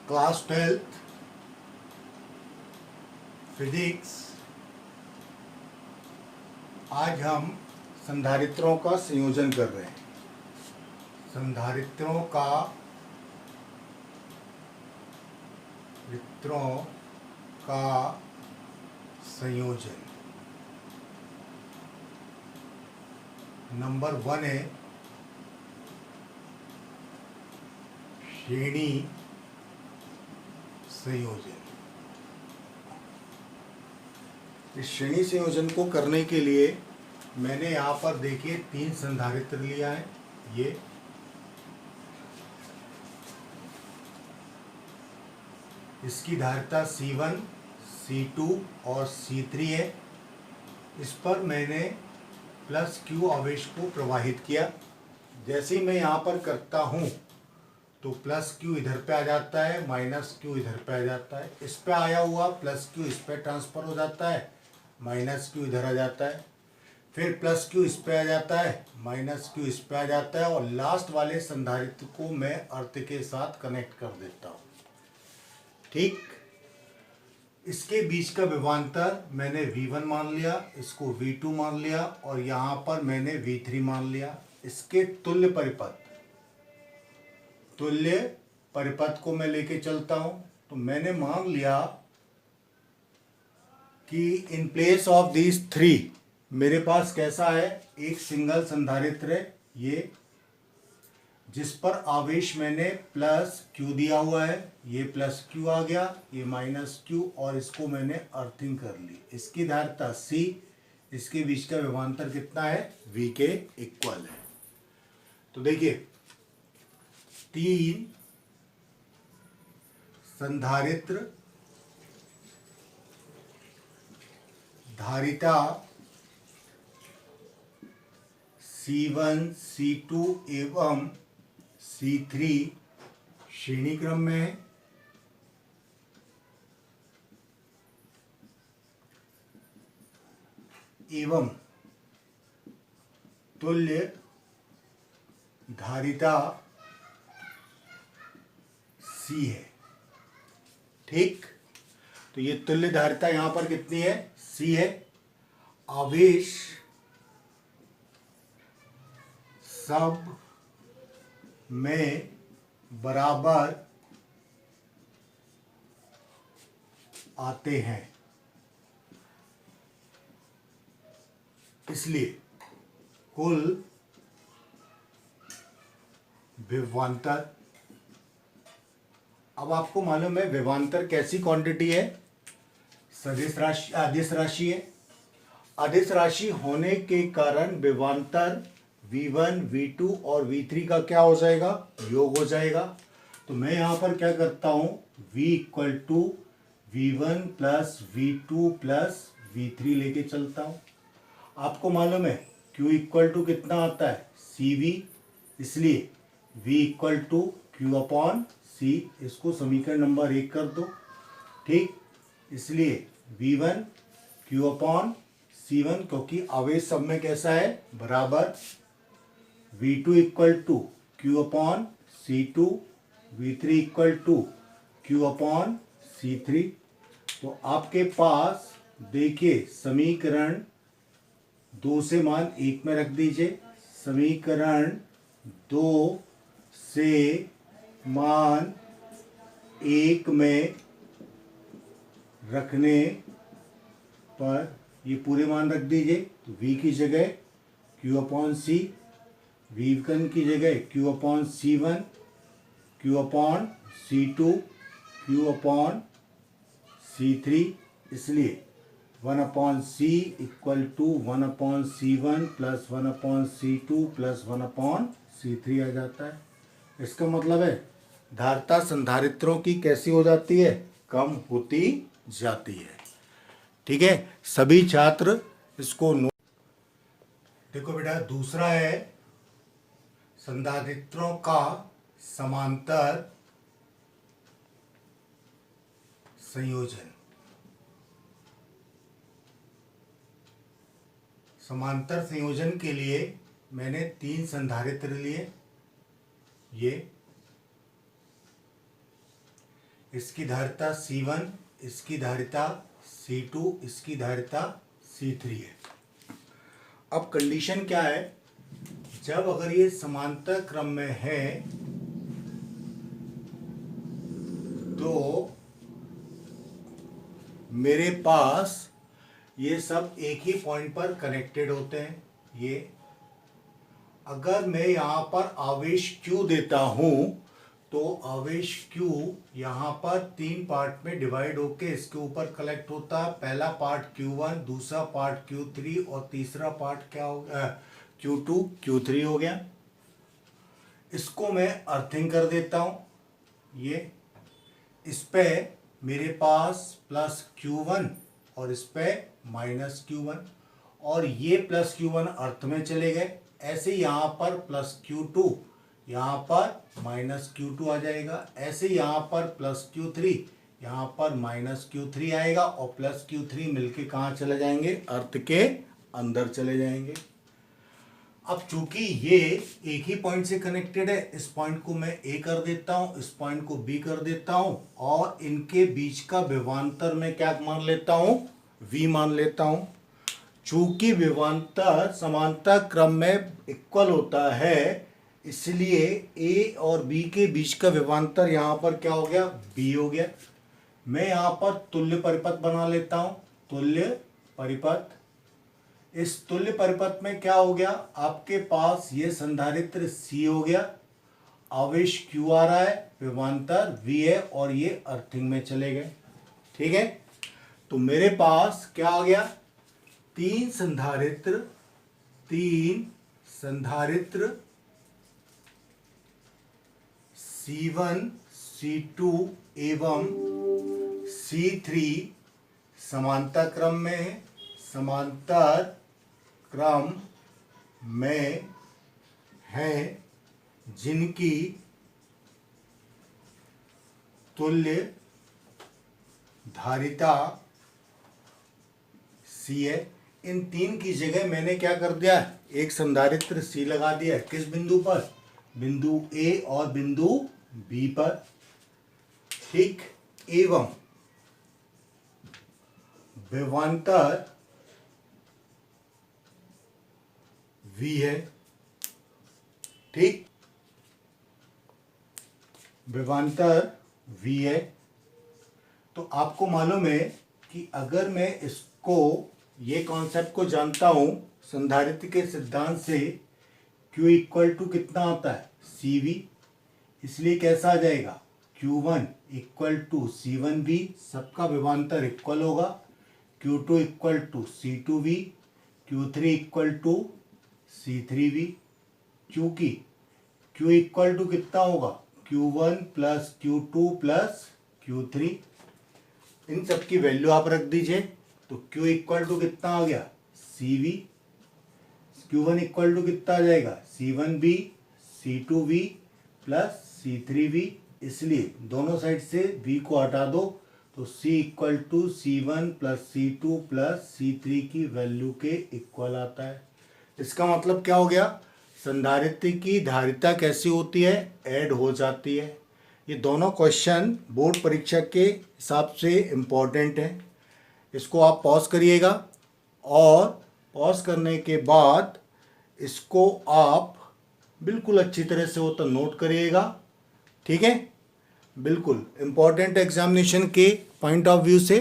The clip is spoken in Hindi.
Class 12th physics. आज हम संधारित्रों का संयोजन कर रहे हैं। संधारित्रों का संयोजन नंबर 1 है श्रेणी संयोजन। इस श्रेणी संयोजन को करने के लिए मैंने यहाँ पर देखिए 3 संधारित्र लिया है। ये इसकी धारिता C1, C2 और C3 है। इस पर मैंने प्लस Q आवेश को प्रवाहित किया। जैसे ही मैं यहाँ पर करता हूँ तो प्लस Q इधर पे आ जाता है, माइनस Q इधर पे आ जाता है। इस पे आया हुआ प्लस Q इस पे ट्रांसफर हो जाता है, माइनस Q इधर आ जाता है। फिर प्लस Q इस पे आ जाता है, माइनस Q इस पे आ जाता है और लास्ट वाले संधारित्र को मैं अर्थ के साथ कनेक्ट कर देता हूँ। ठीक, इसके बीच का विभवांतर मैंने V1 मान लिया, इसको V2 मान लिया और यहाँ पर मैंने V3 मान लिया। इसके तुल्य परिपथ को मैं लेके चलता हूँ। तो मैंने मान लिया कि इन प्लेस ऑफ दीज 3 मेरे पास कैसा है, एक सिंगल संधारित्र है ये, जिस पर आवेश मैंने प्लस Q दिया हुआ है। ये प्लस Q आ गया, ये माइनस Q और इसको मैंने अर्थिंग कर ली। इसकी धारिता C, इसके बीच का विभवांतर कितना है, V के इक्वल है। तो देखिए 3 संधारित्र धारिता C1, C2 एवं C3 श्रेणी क्रम में है। एवं तुल्य धारिता C है। ठीक, तो ये तुल्य धारिता यहां पर कितनी है, C है। आवेश सब में बराबर आते हैं, इसलिए कुल विभवांतर, अब आपको मालूम है विभवांतर कैसी क्वांटिटी है, सदिश राशि, अदिश राशि है। अदिश राशि होने के कारण विभवांतर V1, V2 और V3 का क्या हो जाएगा, योग हो जाएगा। तो मैं यहाँ पर क्या करता हूँ, V equal to V1 plus V2 plus V3 लेके चलता हूँ। आपको मालूम है Q इक्वल टू कितना आता है, CV, इसलिए V equal to Q upon C, इसको समीकरण नंबर 1 कर दो। ठीक, इसलिए V1 Q अपॉन C1, क्योंकि आवेश सब में कैसा है, बराबर। V2 equal to Q upon C2, V3 equal to Q upon C3। तो आपके पास देखिए समीकरण 2 से मान 1 में रख दीजिए, समीकरण 2 से मान 1 में रखने पर ये पूरे मान रख दीजिए। तो V की जगह Q अपॉन C, V1 की जगह Q upon C1, Q upon C2, Q upon C3, इसलिए 1 upon C equal to 1 upon C1 plus 1 upon C2 plus 1 upon C3 आ जाता है। इसका मतलब है धारिता संधारित्रों की कैसी हो जाती है, कम होती जाती है। ठीक है, सभी छात्र इसको देखो बेटा। दूसरा है संधारित्रों का समांतर संयोजन। समांतर संयोजन के लिए मैंने 3 संधारित्र लिए। ये इसकी धारिता C1, इसकी धारिता C2, इसकी धारिता C3 है। अब कंडीशन क्या है, जब अगर ये समांतर क्रम में है तो मेरे पास ये सब एक ही पॉइंट पर कनेक्टेड होते हैं। ये अगर मैं यहाँ पर आवेश Q देता हूँ तो आवेश Q यहाँ पर 3 पार्ट में डिवाइड होके इसके ऊपर कलेक्ट होता है। पहला पार्ट Q1, दूसरा पार्ट Q3 और तीसरा पार्ट क्या हो गया, Q2 Q3 हो गया। इसको मैं अर्थिंग कर देता हूँ। ये इस पे मेरे पास प्लस Q1 और इस पे माइनस Q1, और ये प्लस Q1 अर्थ में चले गए। ऐसे यहाँ पर प्लस Q2, यहाँ पर माइनस Q2 आ जाएगा। ऐसे यहाँ पर प्लस Q3, यहाँ पर माइनस Q3 आएगा, और प्लस Q3 मिलके कहाँ चले जाएंगे, अर्थ के अंदर चले जाएंगे। अब चूंकि ये एक ही पॉइंट से कनेक्टेड है, इस पॉइंट को मैं A कर देता हूं, इस पॉइंट को B कर देता हूं, और इनके बीच का विभवांतर मैं क्या मान लेता हूं, V मान लेता हूं। चूंकि विभवांतर समांतर क्रम में इक्वल होता है, इसलिए A और B के बीच का विभवांतर यहाँ पर क्या हो गया, B हो गया। मैं यहाँ पर तुल्य परिपथ बना लेता हूं, तुल्य परिपथ। इस तुल्य परिपथ में क्या हो गया, आपके पास ये संधारित्र C हो गया, आवेश Q आ रहा है, विभवांतर V है, और ये अर्थिंग में चले गए। ठीक है, तो मेरे पास क्या आ गया, तीन संधारित्र C1, C2 एवं C3 समांतर क्रम में है, समांतर क्रम में है, जिनकी तुल्य धारिता C है। इन तीन की जगह मैंने क्या कर दिया, एक संधारित्र C लगा दिया। किस बिंदु पर, बिंदु A और बिंदु B पर। ठीक, एवं विभवांतर V है। ठीक, विभवांतर V है। तो आपको मालूम है कि अगर मैं इसको, ये कॉन्सेप्ट को जानता हूं संधारित्र के सिद्धांत से, Q इक्वल टू कितना आता है, CV, इसलिए कैसा आ जाएगा, Q1 इक्वल टू C1V, सबका विभवांतर इक्वल होगा। Q2 equal to C2V, Q3 equal to C3V। क्योंकि Q इक्वल टू कितना होगा, Q1 plus Q2 plus Q3, इन सब की वैल्यू आप रख दीजिए। तो Q इक्वल टू कितना आ गया, CV। Q1 इक्वल टू कितना आ जाएगा, C1V, C2V प्लस C3V। इसलिए दोनों साइड से V को हटा दो, तो C equal to C1 plus C2 plus C3 की वैल्यू के इक्वल आता है। इसका मतलब क्या हो गया, संधारित्र की धारिता कैसी होती है, ऐड हो जाती है। ये दोनों क्वेश्चन बोर्ड परीक्षा के हिसाब से इम्पोर्टेंट हैं। इसको आप पॉज करिएगा, और पॉज करने के बाद इसको आप बिल्कुल अच्छी तरह से हो तो नोट करिएगा। ठीक है, बिल्कुल इम्पोर्टेंट एग्जामिनेशन के पॉइंट ऑफ व्यू से।